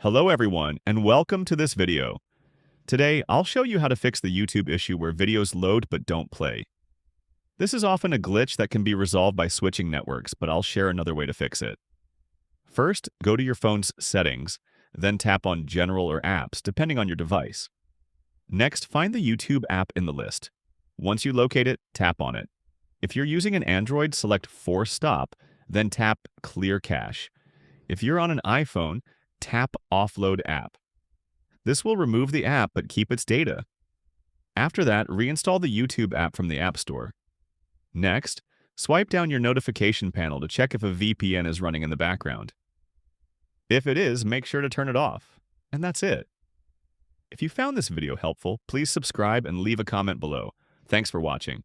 Hello everyone, and welcome to this video. Today, I'll show you how to fix the YouTube issue where videos load but don't play. This is often a glitch that can be resolved by switching networks, but I'll share another way to fix it. First, go to your phone's settings, then tap on General or Apps, depending on your device. Next, find the YouTube app in the list. Once you locate it, tap on it. If you're using an Android, select Force Stop, then tap Clear Cache. If you're on an iPhone, tap Offload App. This will remove the app but keep its data. After that, reinstall the YouTube app from the App Store. Next, swipe down your notification panel to check if a VPN is running in the background. If it is, make sure to turn it off. And that's it. If you found this video helpful, please subscribe and leave a comment below. Thanks for watching.